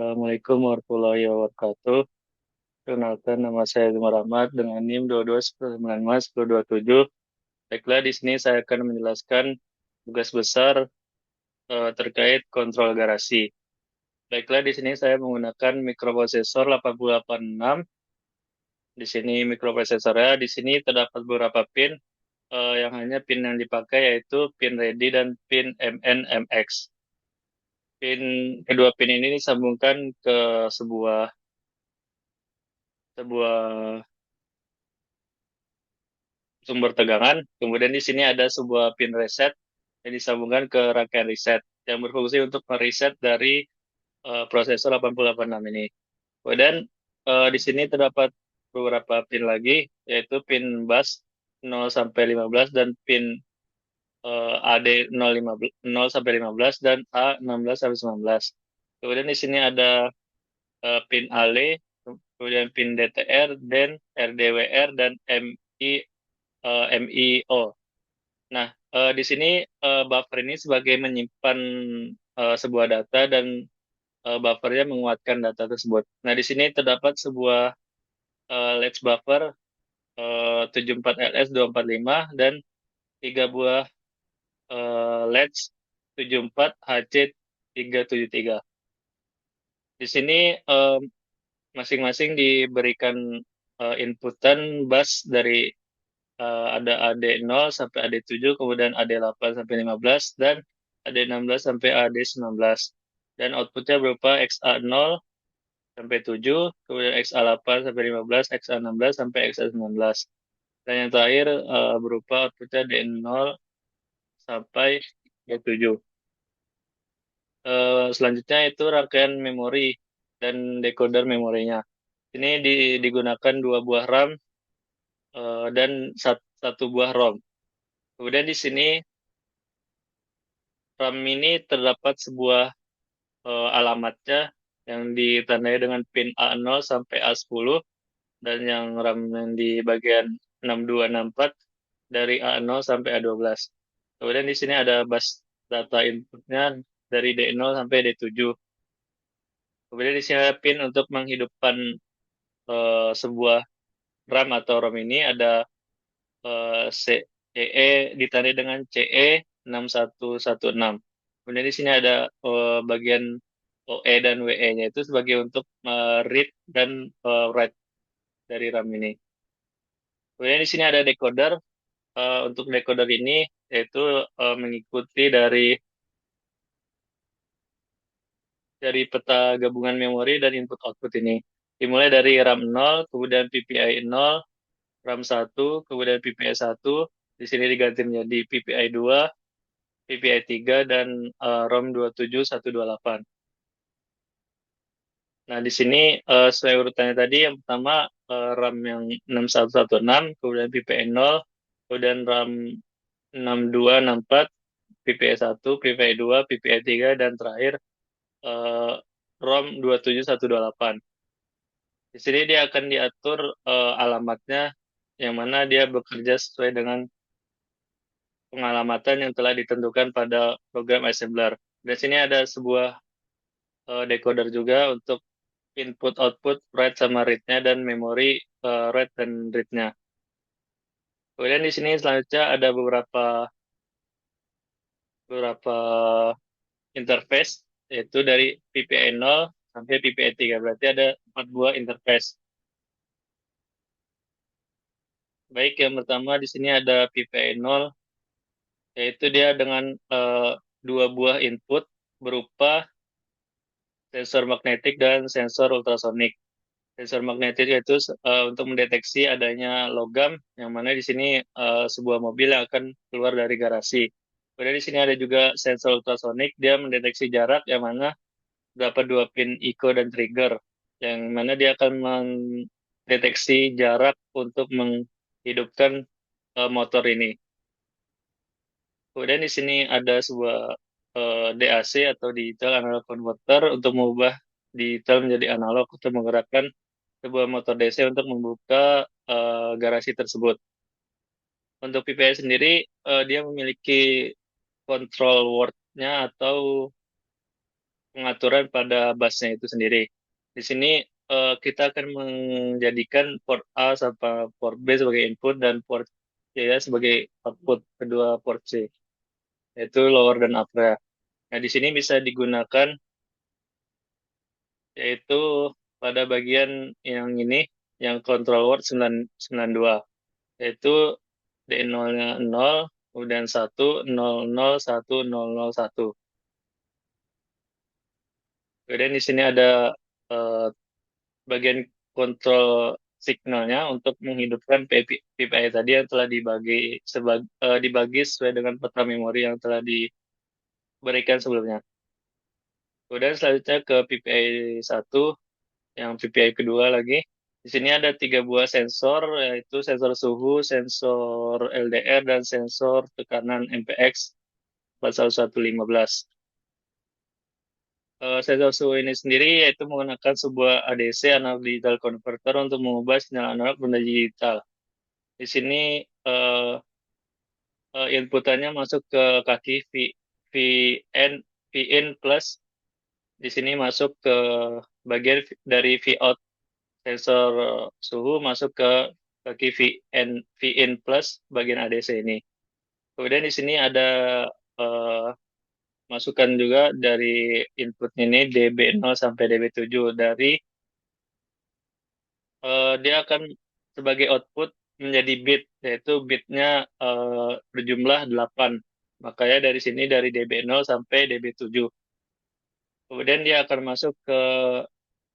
Assalamualaikum warahmatullahi wabarakatuh. Perkenalkan, nama saya Zumar Ahmad dengan NIM 22991027. Baiklah, di sini saya akan menjelaskan tugas besar terkait kontrol garasi. Baiklah, di sini saya menggunakan mikroprosesor 8086. Di sini mikroprosesornya, di sini terdapat beberapa pin yang hanya pin yang dipakai yaitu pin ready dan pin MN/MX. Kedua pin ini disambungkan ke sebuah sebuah sumber tegangan. Kemudian di sini ada sebuah pin reset yang disambungkan ke rangkaian reset yang berfungsi untuk mereset dari prosesor 8086 ini. Kemudian di sini terdapat beberapa pin lagi, yaitu pin bus 0 sampai 15 dan pin AD 0 sampai 15 dan A 16 sampai 19. Kemudian di sini ada pin ALE, kemudian pin DTR, dan RDWR dan MIO. Nah, di sini buffer ini sebagai menyimpan sebuah data dan buffernya menguatkan data tersebut. Nah, di sini terdapat sebuah latch buffer 74LS245 dan tiga buah latch 74HC373. Di sini masing-masing diberikan inputan bus dari ada AD0 sampai AD7, kemudian AD8 sampai 15, dan AD16 sampai AD19. Dan outputnya berupa XA0 sampai 7, kemudian XA8 sampai 15, XA16 sampai XA19. Dan yang terakhir berupa outputnya D0 sampai D7. Selanjutnya itu rangkaian memori dan decoder memorinya. Ini digunakan dua buah RAM dan satu buah ROM. Kemudian di sini RAM ini terdapat sebuah alamatnya yang ditandai dengan pin A0 sampai A10 dan yang RAM yang di bagian 6264 dari A0 sampai A12. Kemudian di sini ada bus data inputnya dari D0 sampai D7. Kemudian di sini ada pin untuk menghidupkan sebuah RAM atau ROM ini ada CE ditandai dengan CE6116. Kemudian di sini ada bagian OE dan WE-nya itu sebagai untuk read dan write dari RAM ini. Kemudian di sini ada decoder. Untuk decoder ini yaitu mengikuti dari peta gabungan memori dan input output ini. Dimulai dari RAM 0, kemudian PPI 0, RAM 1, kemudian PPI 1, di sini diganti menjadi PPI 2, PPI 3, dan ROM 27128. Nah, di sini sesuai urutannya tadi, yang pertama RAM yang 6116, kemudian PPI 0, kemudian RAM 6264, PPI 1, PPI 2, PPI 3, dan terakhir eh, ROM 27128. Di sini dia akan diatur alamatnya, yang mana dia bekerja sesuai dengan pengalamatan yang telah ditentukan pada program assembler. Di sini ada sebuah decoder juga untuk input output write sama read-nya dan memori write dan read-nya. Kemudian di sini selanjutnya ada beberapa interface yaitu dari PPI 0 sampai PPI 3. Berarti ada 4 buah interface. Baik, yang pertama di sini ada PPI 0 yaitu dia dengan dua buah input berupa sensor magnetik dan sensor ultrasonik. Sensor magnetik itu untuk mendeteksi adanya logam, yang mana di sini sebuah mobil yang akan keluar dari garasi. Kemudian di sini ada juga sensor ultrasonik, dia mendeteksi jarak, yang mana dapat dua pin echo dan trigger, yang mana dia akan mendeteksi jarak untuk menghidupkan motor ini. Kemudian di sini ada sebuah DAC atau digital analog converter untuk mengubah digital menjadi analog untuk menggerakkan sebuah motor DC untuk membuka garasi tersebut. Untuk PPI sendiri, dia memiliki control word-nya atau pengaturan pada busnya itu sendiri. Di sini kita akan menjadikan port A sampai port B sebagai input dan port C ya sebagai output kedua port C, yaitu lower dan upper ya. Nah, di sini bisa digunakan yaitu pada bagian yang ini, yang control word 992, yaitu D0-nya 0, kemudian 1, 0, 0, 1, 0, 0, 1. Kemudian di sini ada eh, bagian kontrol signalnya untuk menghidupkan PPI tadi yang telah dibagi sesuai dengan peta memori yang telah diberikan sebelumnya. Kemudian selanjutnya ke PPI 1, yang PPI kedua lagi. Di sini ada 3 buah sensor, yaitu sensor suhu, sensor LDR, dan sensor tekanan MPX 41115. Sensor suhu ini sendiri yaitu menggunakan sebuah ADC analog digital converter untuk mengubah sinyal analog menjadi digital. Di sini eh, inputannya masuk ke kaki VN, VIN plus. Di sini masuk ke bagian dari Vout sensor suhu masuk ke kaki VIN plus bagian ADC ini. Kemudian di sini ada eh, masukan juga dari input ini DB0 sampai DB7. Dia akan sebagai output menjadi bit, yaitu bitnya berjumlah 8. Makanya dari sini dari DB0 sampai DB7. Kemudian dia akan masuk ke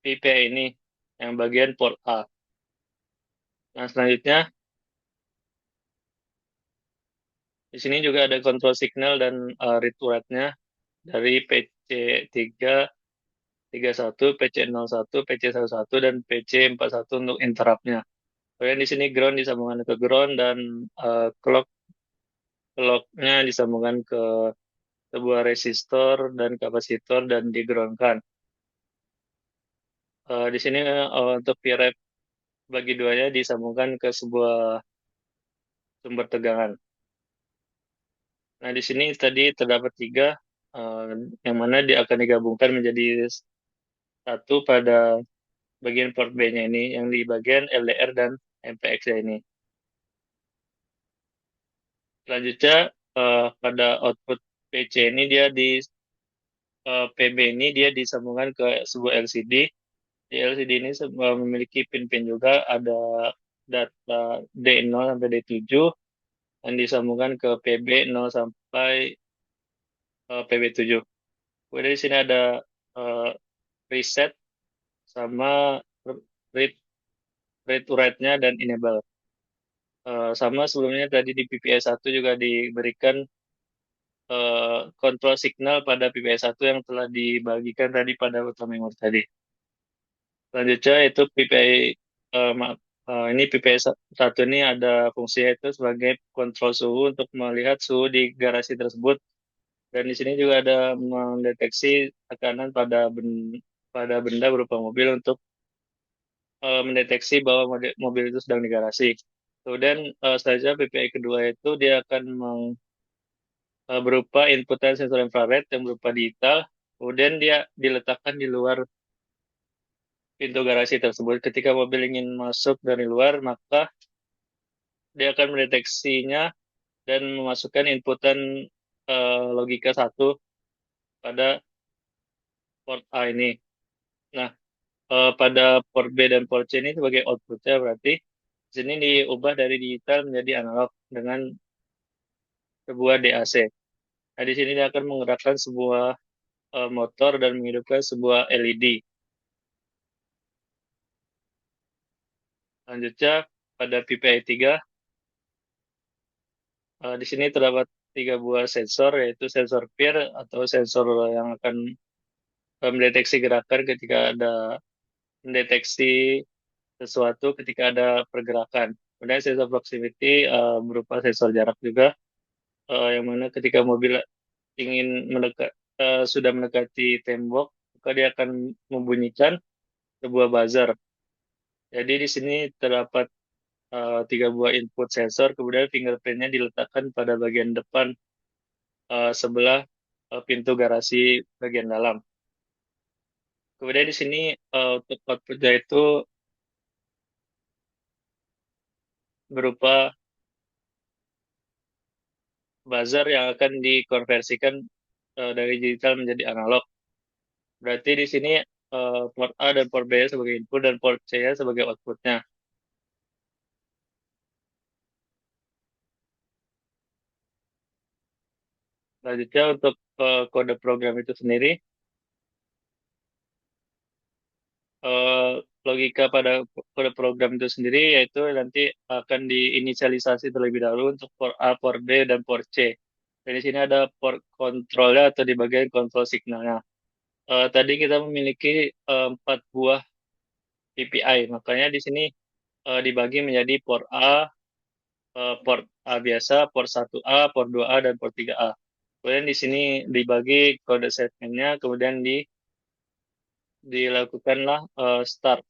PPI ini, yang bagian port A. Nah, selanjutnya di sini juga ada control signal dan read write-nya dari PC3, 31, PC01, PC11, dan PC41 untuk interrupt-nya. Kemudian di sini ground disambungkan ke ground dan clock-nya disambungkan ke sebuah resistor dan kapasitor dan digroundkan. Di sini untuk Vref bagi duanya disambungkan ke sebuah sumber tegangan. Nah, di sini tadi terdapat 3, eh, yang mana dia akan digabungkan menjadi satu pada bagian port B-nya ini, yang di bagian LDR dan MPX-nya ini. Selanjutnya, pada output PC ini PB ini dia disambungkan ke sebuah LCD. Di LCD ini memiliki pin-pin juga, ada data D0 sampai D7 yang disambungkan ke PB 0 sampai PB7. Kemudian di sini ada eh, reset sama read read to write-nya dan enable. Sama sebelumnya tadi di PPI 1 juga diberikan kontrol signal pada PPI 1 yang telah dibagikan tadi pada peta memori tadi. Selanjutnya itu PPI maaf, ini PPI 1 ini ada fungsinya itu sebagai kontrol suhu untuk melihat suhu di garasi tersebut, dan di sini juga ada mendeteksi tekanan pada benda berupa mobil untuk mendeteksi bahwa mobil itu sedang di garasi. Kemudian selanjutnya PPI kedua itu dia akan berupa inputan sensor infrared yang berupa digital, kemudian dia diletakkan di luar pintu garasi tersebut. Ketika mobil ingin masuk dari luar, maka dia akan mendeteksinya dan memasukkan inputan logika 1 pada port A ini. Nah, pada port B dan port C ini sebagai outputnya berarti di sini diubah dari digital menjadi analog dengan sebuah DAC. Nah, di sini dia akan menggerakkan sebuah motor dan menghidupkan sebuah LED. Selanjutnya, pada PPI 3, di sini terdapat 3 buah sensor, yaitu sensor peer atau sensor yang akan mendeteksi gerakan ketika ada mendeteksi sesuatu ketika ada pergerakan. Kemudian sensor proximity berupa sensor jarak juga, yang mana ketika mobil ingin sudah mendekati tembok, maka dia akan membunyikan sebuah buzzer. Jadi di sini terdapat 3 buah input sensor, kemudian fingerprintnya diletakkan pada bagian depan sebelah pintu garasi bagian dalam. Kemudian di sini untuk outputnya itu berupa buzzer yang akan dikonversikan dari digital menjadi analog. Berarti di sini port A dan port B sebagai input dan port C sebagai outputnya. Selanjutnya untuk kode program itu sendiri, eh, logika pada kode program itu sendiri yaitu nanti akan diinisialisasi terlebih dahulu untuk port A, port B, dan port C. Dan di sini ada port controlnya atau di bagian kontrol signalnya. Tadi kita memiliki 4 buah PPI, makanya di sini dibagi menjadi port A, port A biasa, port 1A, port 2A, dan port 3A. Kemudian di sini dibagi kode segmennya, kemudian dilakukanlah start.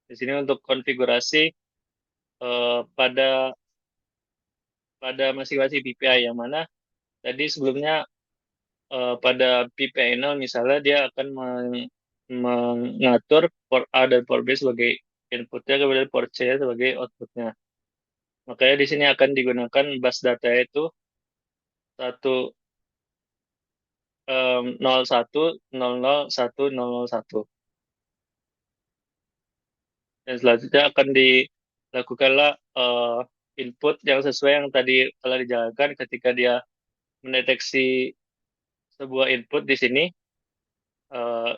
Di sini untuk konfigurasi pada pada masing-masing PPI yang mana tadi sebelumnya pada PPI 0 misalnya dia akan mengatur port A dan port B sebagai inputnya, kemudian port C sebagai outputnya. Makanya di sini akan digunakan bus data itu satu 01 00 1 001. Dan selanjutnya akan dilakukanlah input yang sesuai yang tadi telah dijalankan ketika dia mendeteksi sebuah input di sini.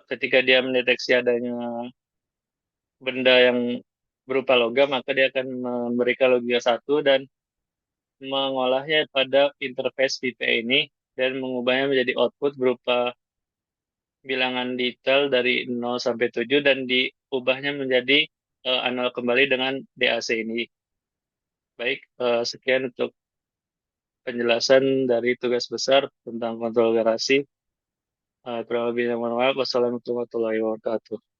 Ketika dia mendeteksi adanya benda yang berupa logam, maka dia akan memberikan logika satu dan mengolahnya pada interface VPA ini dan mengubahnya menjadi output berupa bilangan detail dari 0 sampai 7 dan diubahnya menjadi analog kembali dengan DAC ini. Baik, sekian untuk penjelasan dari tugas besar tentang kontrol garasi. Kurang lebihnya mohon maaf. Wassalamualaikum warahmatullahi wabarakatuh.